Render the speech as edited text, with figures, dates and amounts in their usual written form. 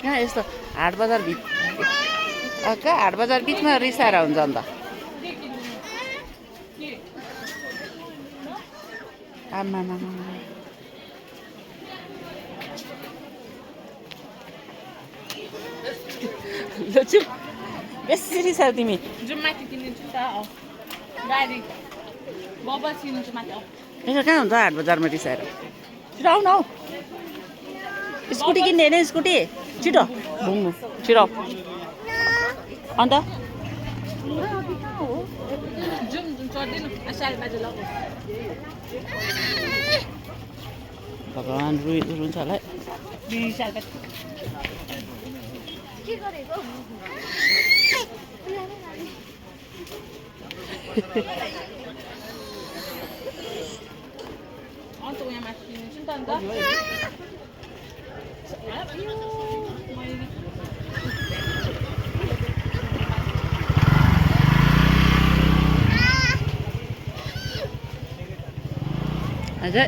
कहाँ यस्तो हाट बजार कहाँ हाट बजार बिचमा रिसाएर हुन्छ अन्त आमा लुचु बेसी रिसायो तिमी यसो कहाँ हुन्छ हाट बजारमा रिसाएर छिटो आऊ न हौ स्कुटी किन्ने होइन स्कुटी छिटो घुम्नु छिटो अन्त भगवान् रुन्छ होला हजुर